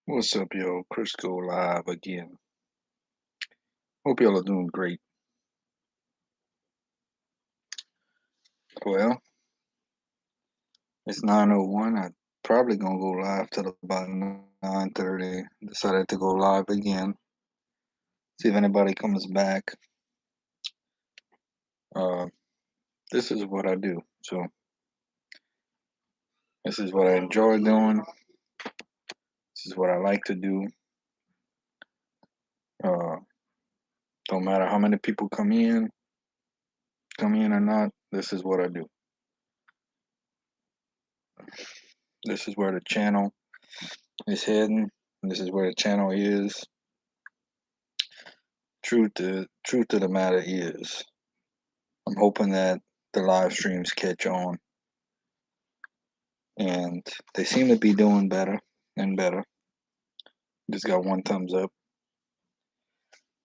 What's up, yo? Crisco live again. Hope y'all are doing great. Well, it's 9:01. I probably gonna go live till about 9:30. Decided to go live again. See if anybody comes back. Uh, this is what I do. So this is what I enjoy doing. This is what I like to do. Uh, don't matter how many people come in or not. This is what I do. This is where the channel is heading. This is where the channel is. Truth of the matter is, I'm hoping that the live streams catch on, and they seem to be doing better and better. Just got one thumbs up,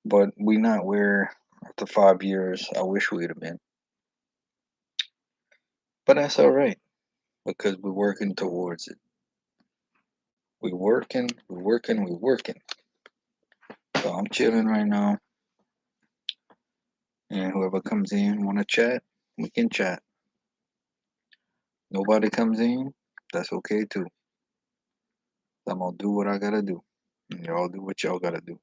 but we not where after 5 years I wish we'd have been. But that's all right because we're working towards it. We're working, we're working, we're working. So I'm chilling right now, and whoever comes in wanna chat, we can chat. Nobody comes in, that's okay too. I'm gonna do what I gotta do, and y'all do what y'all gotta do.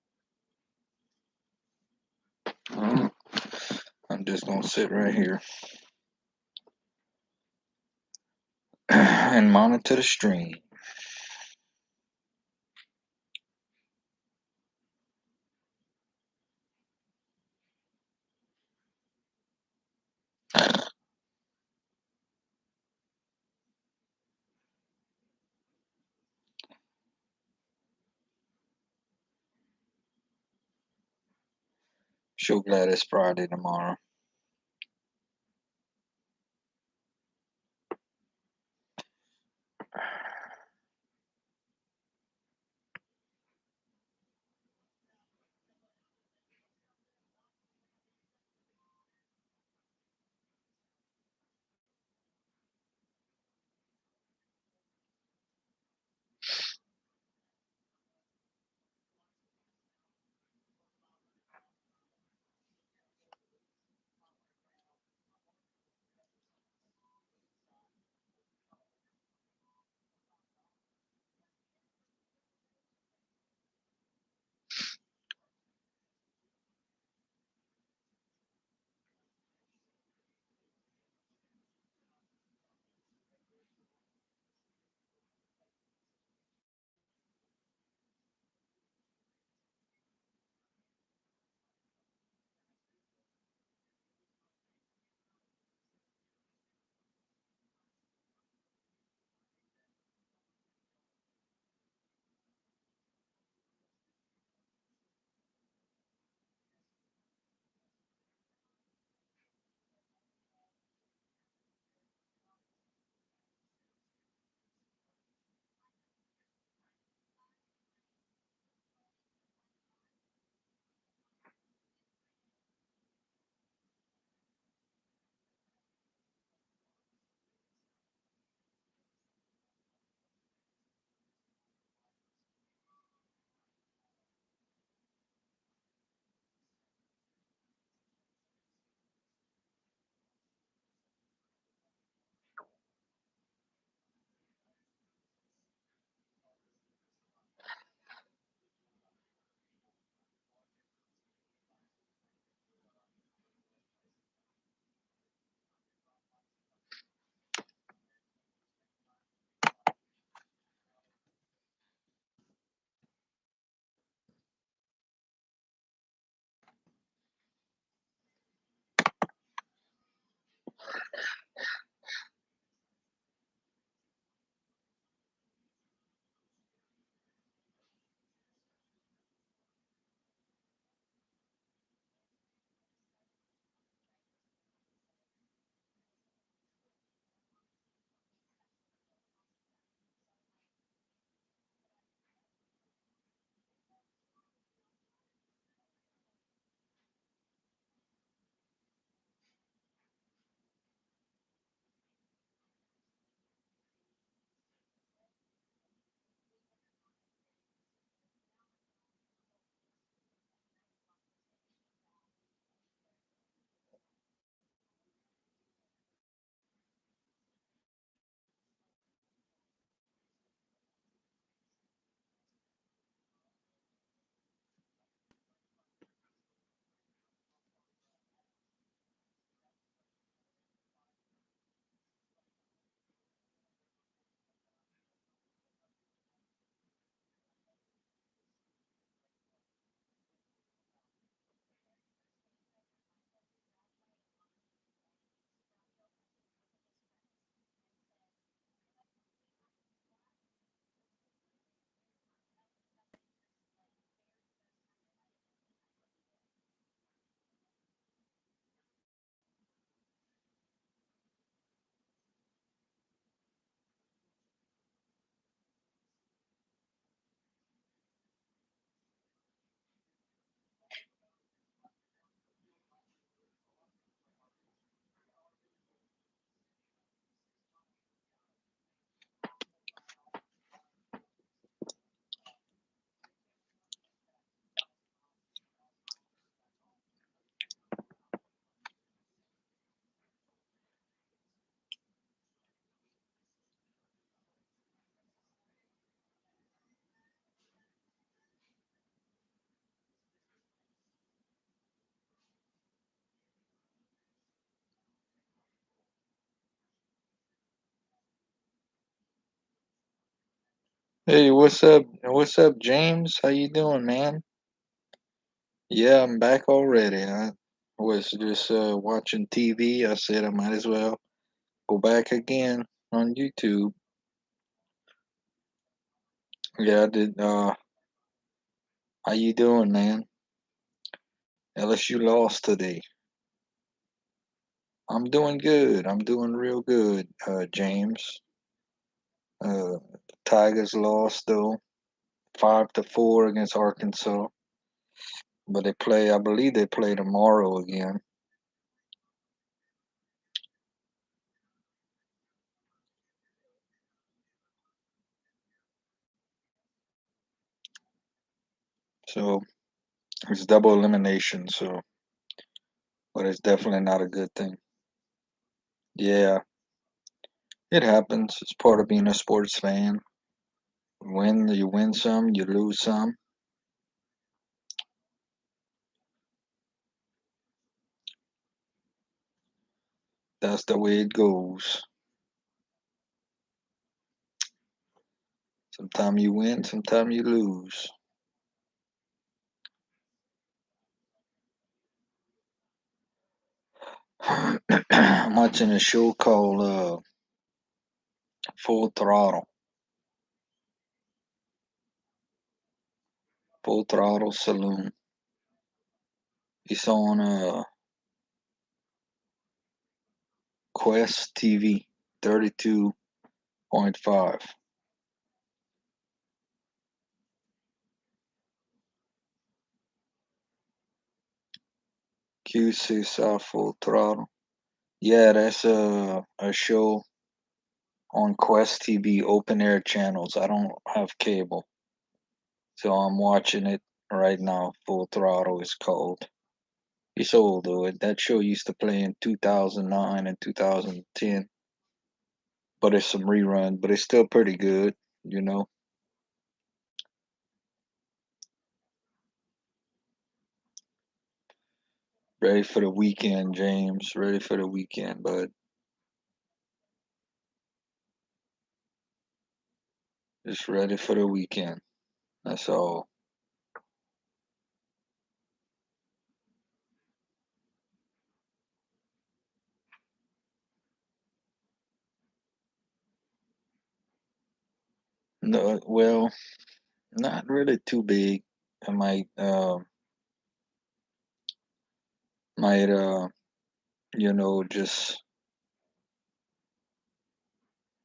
I'm just gonna sit right here and monitor the stream. Sure glad it's Friday tomorrow. Hey, what's up? What's up, James? How you doing, man? Yeah, I'm back already. I was just watching TV. I said I might as well go back again on YouTube. Yeah, I did. How you doing, man? LSU lost today. I'm doing good. I'm doing real good, James. Tigers lost though, 5-4 against Arkansas. But they play. I believe they play tomorrow again. So it's double elimination. So, but it's definitely not a good thing. Yeah, it happens. It's part of being a sports fan. You win some, you lose some. That's the way it goes. Sometimes you win, sometimes you lose. I'm watching a show called Full Throttle. Full Throttle Saloon. It's on Quest TV 32.5. QC South Full Throttle. Yeah, that's a show on Quest TV open air channels. I don't have cable. So I'm watching it right now. Full Throttle is called. It's old though. That show used to play in 2009 and 2010, but it's some rerun. But it's still pretty good, you know. Ready for the weekend, James. Ready for the weekend, bud. Just ready for the weekend. That's all. No, well, not really too big. I might just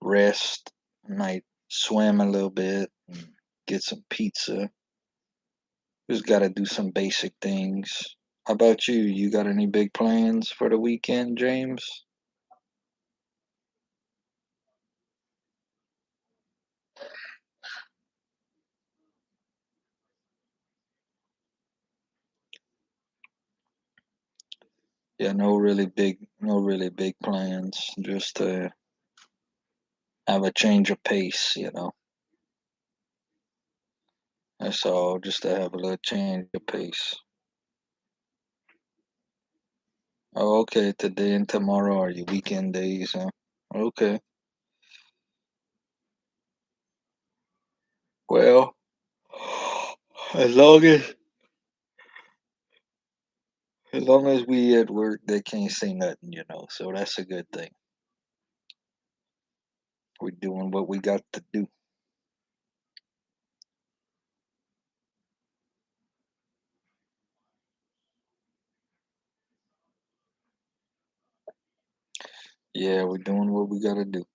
rest. Might swim a little bit and get some pizza. Just got to do some basic things. How about you? You got any big plans for the weekend, James? Yeah, no really big plans. Just to have a change of pace. That's all. Just to have a little change of pace. Oh, okay. Today and tomorrow are your weekend days, huh? Okay. Well, as long as as long as we at work, they can't say nothing. So that's a good thing. We're doing what we got to do. Yeah, we're doing what we got to do.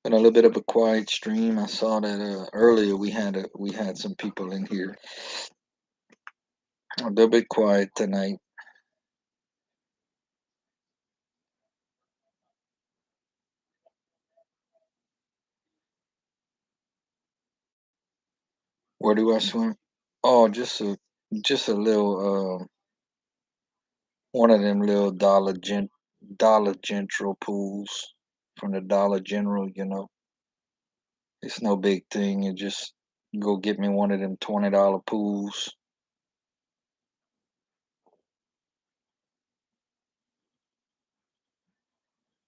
Been a little bit of a quiet stream. I saw that earlier we had some people in here. A little bit quiet tonight. Where do I swim? Oh, just a little one of them little Dollar General pools. from the Dollar General, you know. It's no big thing. You just go get me one of them $20 pools.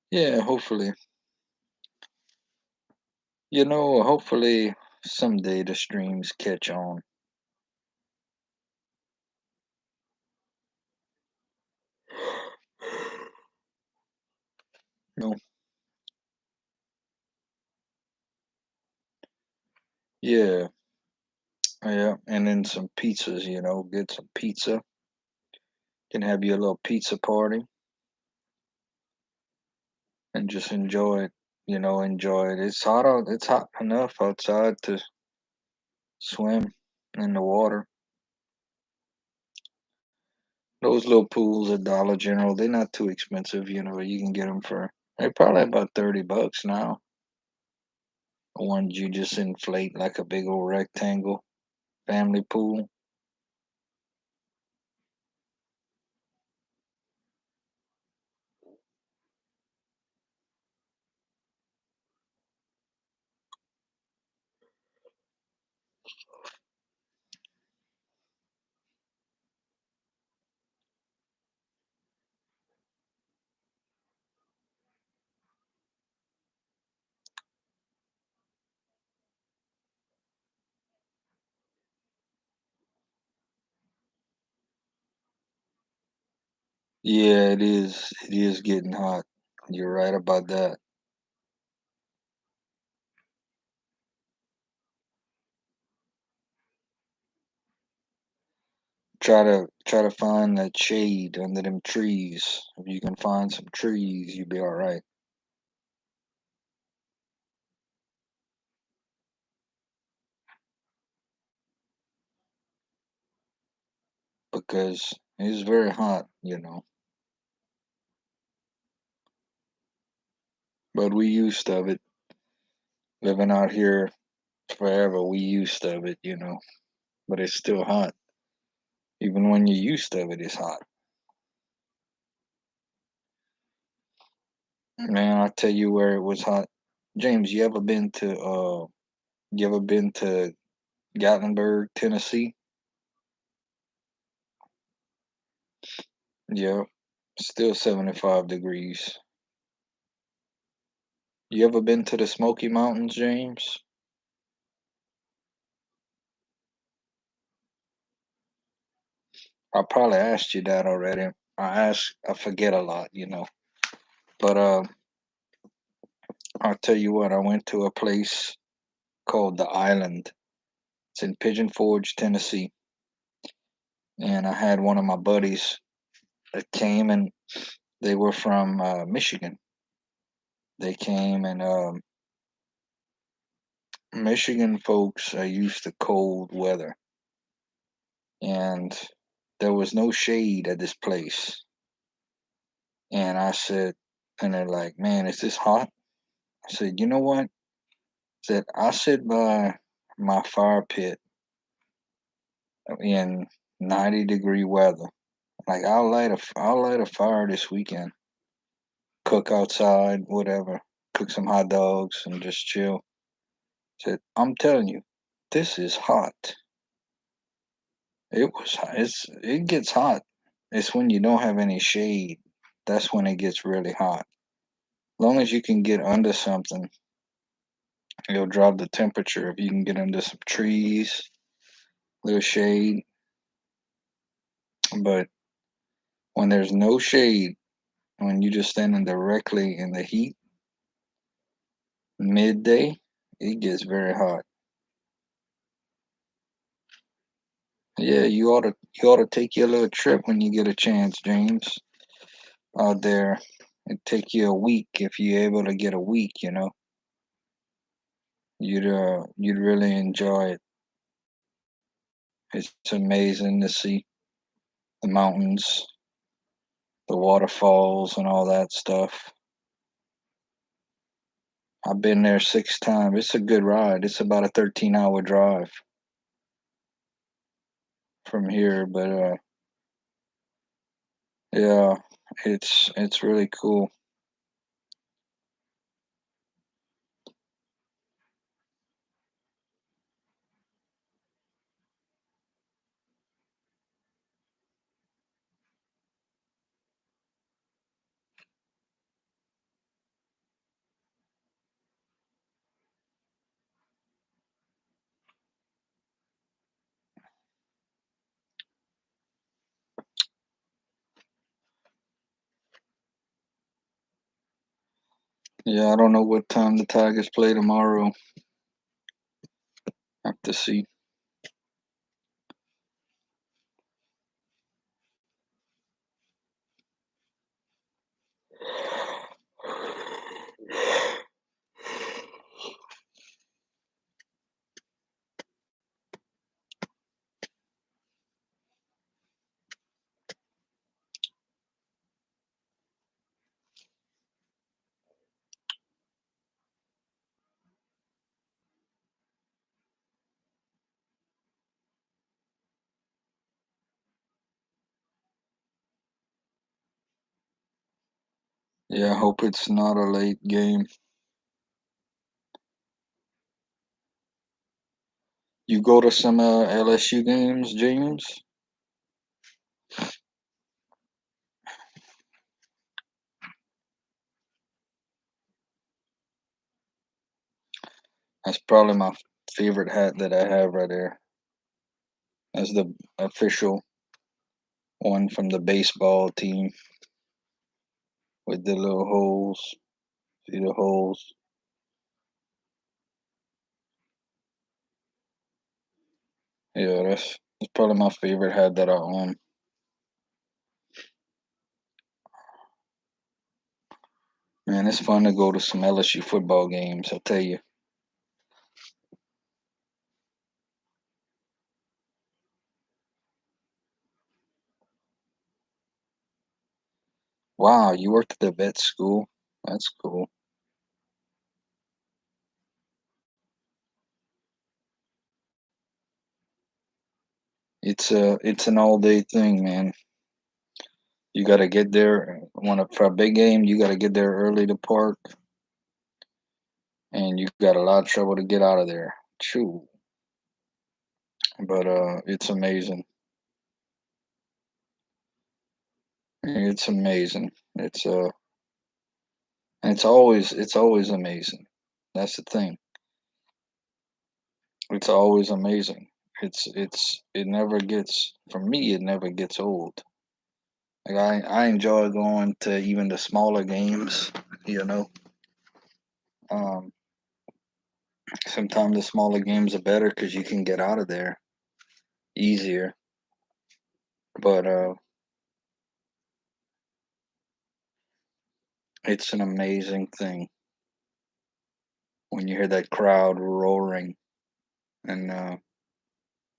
Yeah, hopefully. You know, hopefully someday the streams catch on. You know, yeah, yeah, and then some pizzas, you know, get some pizza. Can have you a little pizza party and just enjoy it. You know, enjoy it. It's hot out. It's hot enough outside to swim in the water. Those little pools at Dollar General, they're not too expensive. You know, you can get them for they're probably about $30 now. The ones you just inflate like a big old rectangle family pool. Yeah, it is. It is getting hot. You're right about that. Try to find that shade under them trees. If you can find some trees, you'll be all right. Because it's very hot, you know. But we used of it. Living out here forever, we used of it, you know. But it's still hot. Even when you're used of it, it's hot. Man, I'll tell you where it was hot. James, you ever been to Gatlinburg, Tennessee? Yeah. Still 75 degrees. You ever been to the Smoky Mountains, James? I probably asked you that already. I forget a lot, you know. But I'll tell you what, I went to a place called the Island. It's in Pigeon Forge, Tennessee. And I had one of my buddies that came, and they were from Michigan. They came, and Michigan folks are used to cold weather. And there was no shade at this place. And I said, and they're like, man, is this hot? I said, you know what? I said, I sit by my fire pit in 90-degree weather. Like I'll light a fire this weekend, cook outside, whatever, cook some hot dogs and just chill. Said, I'm telling you, this is hot. It gets hot. It's when you don't have any shade. That's when it gets really hot. Long as you can get under something, it'll drop the temperature. If you can get under some trees, little shade. But when there's no shade, when you just standing directly in the heat, midday, it gets very hot. Yeah, you ought to take your little trip when you get a chance, James. Out there, it'd take you a week if you're able to get a week. You know, you'd really enjoy it. It's amazing to see the mountains, the waterfalls, and all that stuff. I've been there 6 times. It's a good ride. It's about a 13-hour drive from here, but yeah, it's really cool. Yeah, I don't know what time the Tigers play tomorrow. Have to see. Yeah, I hope it's not a late game. You go to some LSU games, James? That's probably my favorite hat that I have right there. That's the official one from the baseball team with the little holes. See the holes? Yeah, that's probably my favorite hat that I own. Man, it's fun to go to some LSU football games, I tell you. Wow, you worked at the vet school? That's cool. It's an all day thing, man. You got to get there for a big game. You got to get there early to park, and you got a lot of trouble to get out of there. True, but it's amazing. It's amazing. It's always amazing. That's the thing. It's always amazing. It never gets for me. It never gets old. Like I enjoy going to even the smaller games. You know, um, sometimes the smaller games are better because you can get out of there easier. But it's an amazing thing when you hear that crowd roaring, and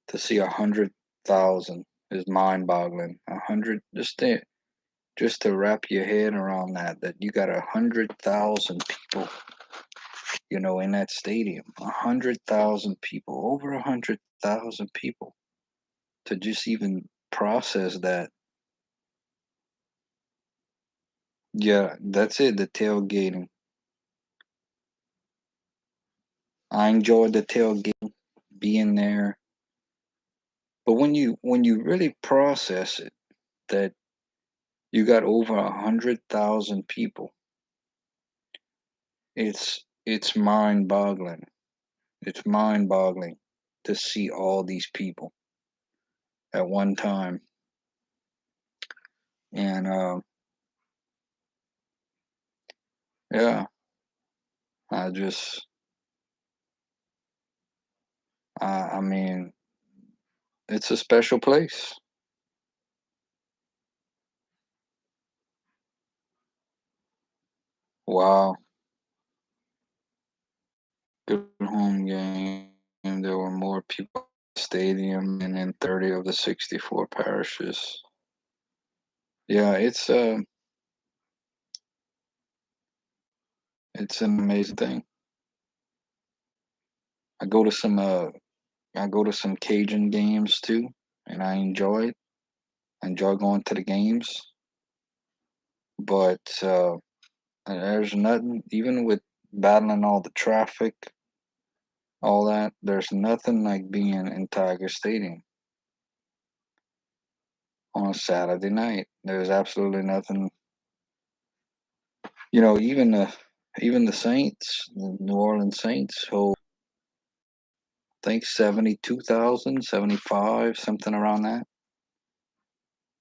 to see 100,000 is mind-boggling. 100, just to wrap your head around that you got 100,000 people, in that stadium. 100,000 people, over 100,000 people, to just even process that. Yeah, that's it. The tailgating. I enjoyed the tailgate, being there. But when you really process it, that you got over 100,000 people, it's mind-boggling. It's mind-boggling to see all these people at one time. And yeah, I just I mean, it's a special place. Wow, good home game. There were more people in the stadium than in 30 of the 64 parishes. Yeah, it's an amazing thing. I go to some Cajun games too, and I enjoy it. I enjoy going to the games, but there's nothing, even with battling all the traffic, all that. There's nothing like being in Tiger Stadium on a Saturday night. There's absolutely nothing. Even the Saints, the New Orleans Saints, hold I think 72,000, 75, something around that.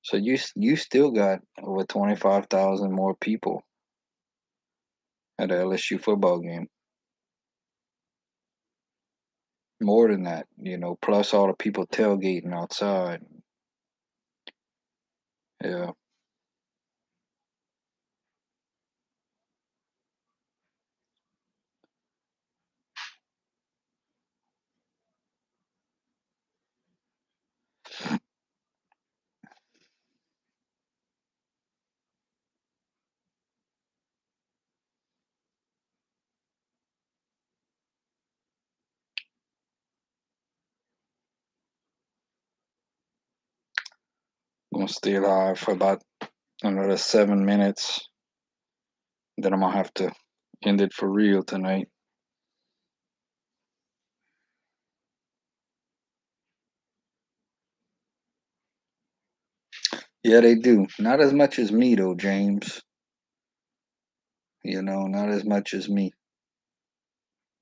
So you still got over 25,000 more people at a LSU football game. More than that, plus all the people tailgating outside. Yeah, gonna stay alive for about another 7 minutes. Then I'm gonna have to end it for real tonight. Yeah, they do. Not as much as me though, James. Not as much as me.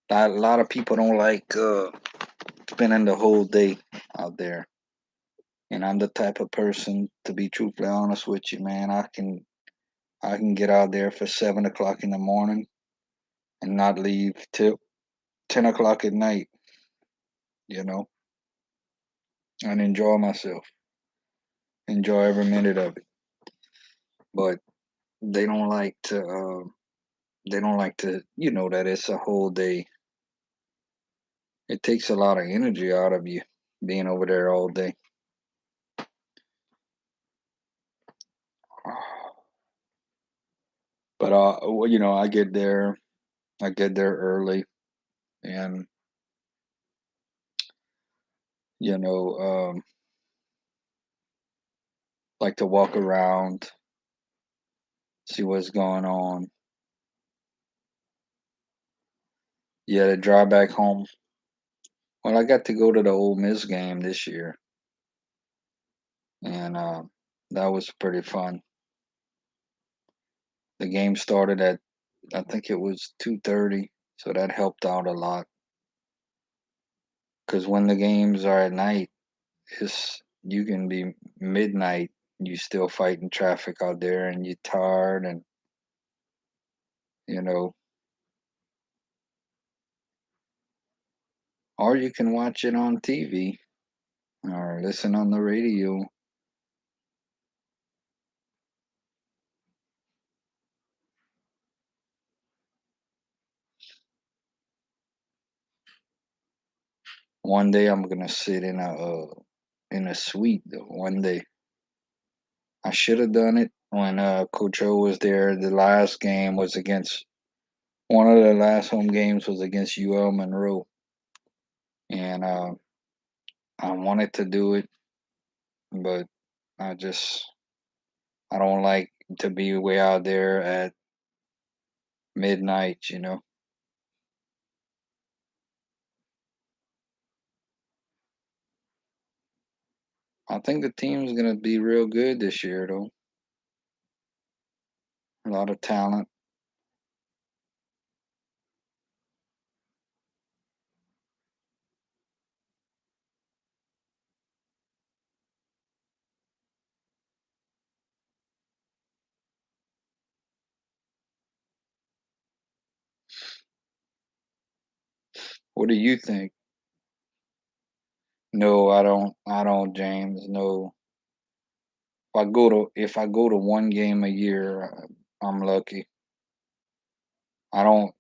A lot of people don't like spending the whole day out there. And I'm the type of person, to be truthfully honest with you, man. I can get out there for 7 o'clock in the morning and not leave till 10 o'clock at night. You know, and enjoy myself, enjoy every minute of it. But they don't like to. They don't like to. That it's a whole day. It takes a lot of energy out of you being over there all day. But well, I get there early, and you know, like to walk around, see what's going on. Yeah, to drive back home. Well, I got to go to the Ole Miss game this year, and that was pretty fun. The game started at, I think it was 2:30, so that helped out a lot. Because when the games are at night, you can be midnight, you still fighting traffic out there, and you're tired, and you know, or you can watch it on TV or listen on the radio. One day I'm gonna sit in a suite though. One day I should have done it when Coach O was there. The last game was against one of the last home games was against UL Monroe, and I wanted to do it, but I just I don't like to be way out there at midnight. I think the team's gonna be real good this year, though. A lot of talent. What do you think? No, I don't. I don't, James. No. If I go to one game a year, I'm lucky. I don't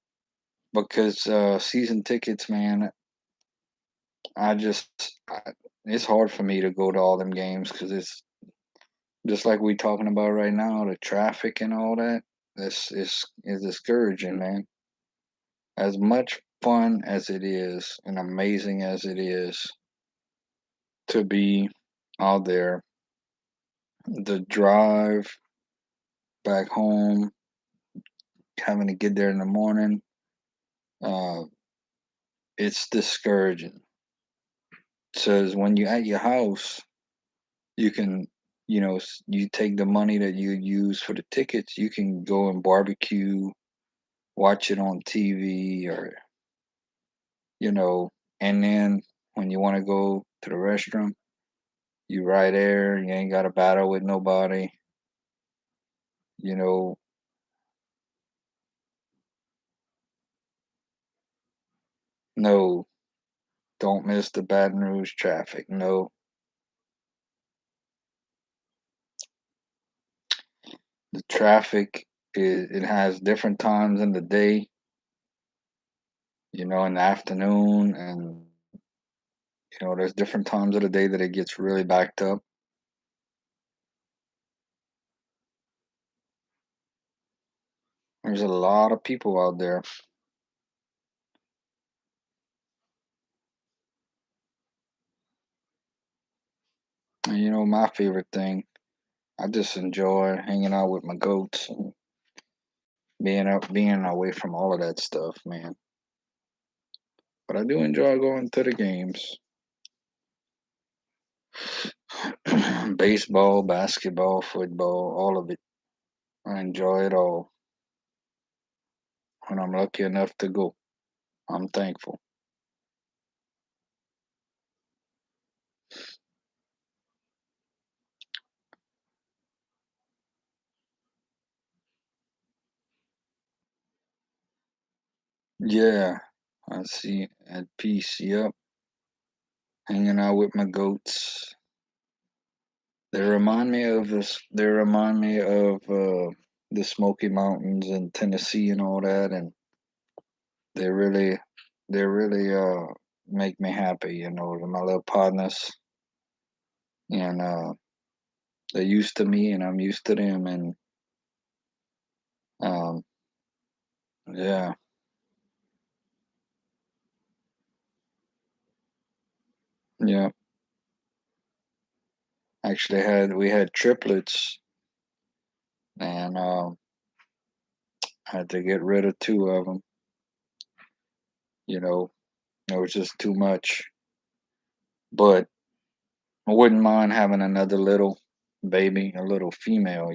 because season tickets, man. I just it's hard for me to go to all them games because it's just like we talking about right now, the traffic and all that. This is discouraging, man. As much fun as it is and amazing as it is to be out there, the drive back home, having to get there in the morning, uh, it's discouraging. Says when you're at your house, you can, you take the money that you use for the tickets, you can go and barbecue, watch it on TV, or you know, and then when you want to go to the restroom, you right there. You ain't got to battle with nobody. You know, No, don't miss the Baton Rouge traffic. No, the traffic it has different times in the day, in the afternoon, and there's different times of the day that it gets really backed up. There's a lot of people out there. And my favorite thing, I just enjoy hanging out with my goats and being away from all of that stuff, man. But I do enjoy going to the games. Baseball, basketball, football, all of it. I enjoy it all when I'm lucky enough to go. I'm thankful. Yeah, I see. At peace. Yep. Hanging out with my goats. They remind me of this. They remind me of the Smoky Mountains in Tennessee and all that, and they really, they really make me happy. They're my little partners, and they're used to me, and I'm used to them, and um, yeah, yeah. Actually, we had triplets, and had to get rid of two of them. You know, it was just too much. But I wouldn't mind having another little baby, a little female.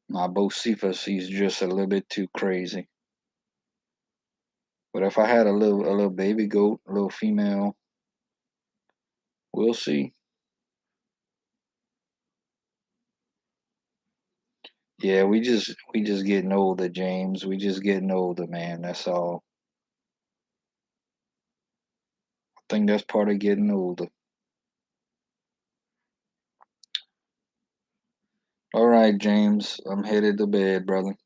My Bocephus, he's just a little bit too crazy. But if I had a little baby goat, a little female, we'll see. Yeah, we just getting older, James. We just getting older, man. That's all. I think that's part of getting older. All right, James. I'm headed to bed, brother.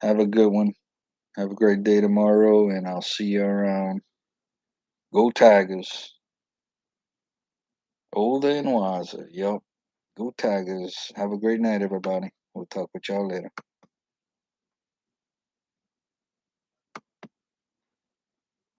Have a good one. Have a great day tomorrow, and I'll see you around. Go Tigers. Older and wiser. Yup. Go Tigers. Have a great night, everybody. We'll talk with y'all later.